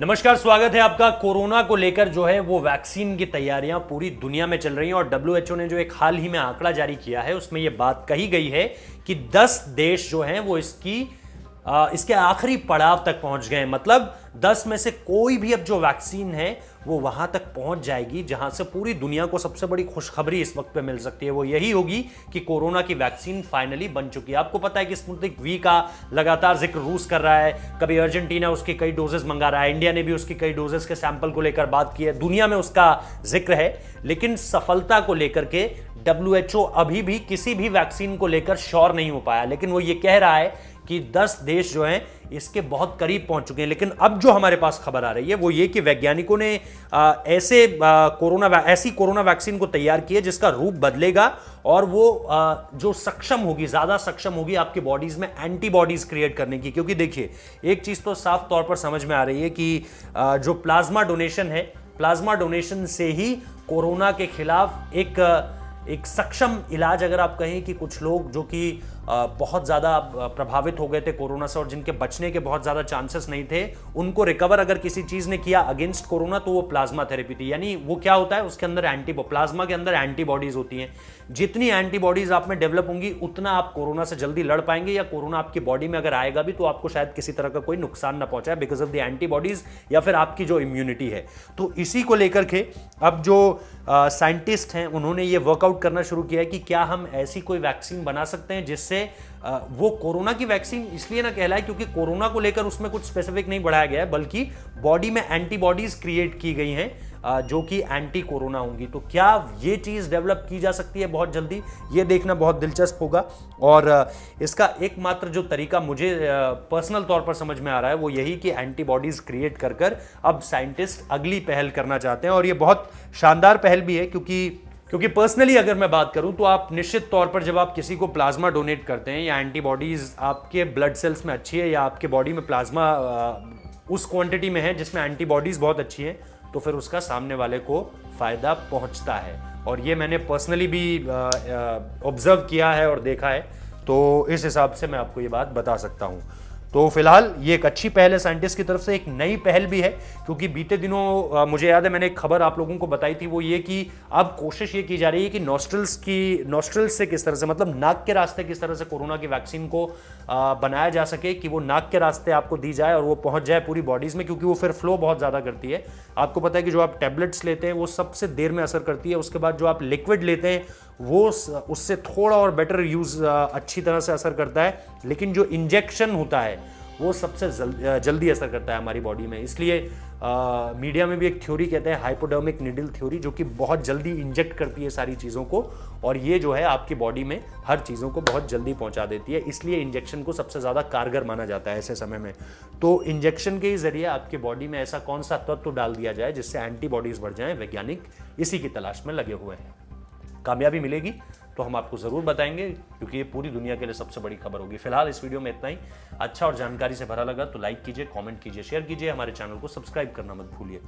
नमस्कार, स्वागत है आपका। कोरोना को लेकर जो है वो वैक्सीन की तैयारियां पूरी दुनिया में चल रही हैं और डब्ल्यूएचओ ने जो एक हाल ही में आंकड़ा जारी किया है उसमें ये बात कही गई है कि 10 देश जो हैं वो इसके आखिरी पड़ाव तक पहुंच गए। मतलब 10 में से कोई भी अब जो वैक्सीन है वो वहां तक पहुंच जाएगी जहां से पूरी दुनिया को सबसे बड़ी खुशखबरी इस वक्त पे मिल सकती है। वो यही होगी कि कोरोना की वैक्सीन फाइनली बन चुकी है। आपको पता है कि स्पुतनिक वी का लगातार जिक्र रूस कर रहा है, कभी अर्जेंटीना उसकी कई डोजेस मंगा रहा है, इंडिया ने भी उसकी कई डोजेस के सैंपल को लेकर बात की है, दुनिया में उसका जिक्र है। लेकिन सफलता को लेकर के डब्ल्यूएचओ अभी भी किसी भी वैक्सीन को लेकर श्योर नहीं हो पाया, लेकिन वो ये कह रहा है कि 10 देश जो हैं इसके बहुत करीब पहुंच चुके हैं। लेकिन अब जो हमारे पास खबर आ रही है वो ये कि वैज्ञानिकों ने ऐसी कोरोना वैक्सीन को तैयार की है जिसका रूप बदलेगा और वो जो सक्षम होगी, ज्यादा सक्षम होगी आपकी बॉडीज में एंटीबॉडीज क्रिएट करने की। क्योंकि देखिए, एक चीज तो साफ तौर पर समझ में आ रही है कि जो प्लाज्मा डोनेशन है, प्लाज्मा डोनेशन से ही कोरोना के खिलाफ एक सक्षम इलाज, अगर आप कहें कि कुछ लोग जो कि बहुत ज़्यादा प्रभावित हो गए थे कोरोना से और जिनके बचने के बहुत ज़्यादा चांसेस नहीं थे, उनको रिकवर अगर किसी चीज़ ने किया अगेंस्ट कोरोना तो वो प्लाज्मा थेरेपी थी। यानी वो क्या होता है, उसके अंदर प्लाज्मा के अंदर एंटीबॉडीज होती हैं। जितनी एंटीबॉडीज आप में डेवलप होंगी उतना आप कोरोना से जल्दी लड़ पाएंगे, या कोरोना आपकी बॉडी में अगर आएगा भी तो आपको शायद किसी तरह का कोई नुकसान ना पहुंचाए बिकॉज ऑफ द एंटीबॉडीज या फिर आपकी जो इम्यूनिटी है। तो इसी को लेकर के अब जो साइंटिस्ट हैं उन्होंने ये वर्कआउट करना शुरू किया है कि क्या हम ऐसी कोई वैक्सीन बना सकते हैं जिससे वो कोरोना की वैक्सीन इसलिए ना कहलाए क्योंकि कोरोना को लेकर उसमें कुछ स्पेसिफिक नहीं बढ़ाया गया है, बल्कि बॉडी में एंटीबॉडीज क्रिएट की गई हैं जो कि एंटी कोरोना होंगी। तो क्या ये चीज़ डेवलप की जा सकती है बहुत जल्दी, ये देखना बहुत दिलचस्प होगा। और इसका एकमात्र जो तरीका मुझे पर्सनल तौर पर समझ में आ रहा है वो यही कि एंटीबॉडीज क्रिएट कर कर अब साइंटिस्ट अगली पहल करना चाहते हैं। और ये बहुत शानदार पहल भी है क्योंकि पर्सनली अगर मैं बात करूं तो आप निश्चित तौर पर जब आप किसी को प्लाज्मा डोनेट करते हैं या एंटीबॉडीज आपके ब्लड सेल्स में अच्छी है या आपके बॉडी में प्लाज्मा उस क्वांटिटी में है जिसमें एंटीबॉडीज बहुत अच्छी है, तो फिर उसका सामने वाले को फायदा पहुंचता है। और ये मैंने पर्सनली भी ऑब्जर्व किया है और देखा है, तो इस हिसाब से मैं आपको ये बात बता सकता हूं। तो फिलहाल ये एक अच्छी पहल है साइंटिस्ट की तरफ से, एक नई पहल भी है। क्योंकि बीते दिनों मुझे याद है मैंने एक खबर आप लोगों को बताई थी, वो ये कि अब कोशिश ये की जा रही है कि नॉस्ट्रल्स से किस तरह से, मतलब नाक के रास्ते किस तरह से कोरोना की वैक्सीन को बनाया जा सके कि वो नाक के रास्ते आपको दी जाए और वो पहुंच जाए पूरी बॉडीज में, क्योंकि वो फिर फ्लो बहुत ज़्यादा करती है। आपको पता है कि जो आप टैबलेट्स लेते हैं वो सबसे देर में असर करती है, उसके बाद जो आप लिक्विड लेते हैं वो उससे थोड़ा और बेटर यूज़ अच्छी तरह से असर करता है, लेकिन जो इंजेक्शन होता है वो सबसे जल्दी असर करता है हमारी बॉडी में। इसलिए मीडिया में भी एक थ्योरी कहते हैं हाइपोडर्मिक निडल थ्योरी, जो कि बहुत जल्दी इंजेक्ट करती है सारी चीज़ों को, और ये जो है आपकी बॉडी में हर चीज़ों को बहुत जल्दी पहुंचा देती है। इसलिए इंजेक्शन को सबसे ज़्यादा कारगर माना जाता है ऐसे समय में। तो इंजेक्शन के जरिए आपकी बॉडी में ऐसा कौन सा तत्व डाल दिया जाए जिससे एंटीबॉडीज बढ़ जाएं, वैज्ञानिक इसी की तलाश में लगे हुए हैं। कामयाबी मिलेगी तो हम आपको ज़रूर बताएंगे, क्योंकि ये पूरी दुनिया के लिए सबसे बड़ी खबर होगी। फिलहाल इस वीडियो में इतना ही। अच्छा और जानकारी से भरा लगा तो लाइक कीजिए, कमेंट कीजिए, शेयर कीजिए, हमारे चैनल को सब्सक्राइब करना मत भूलिए।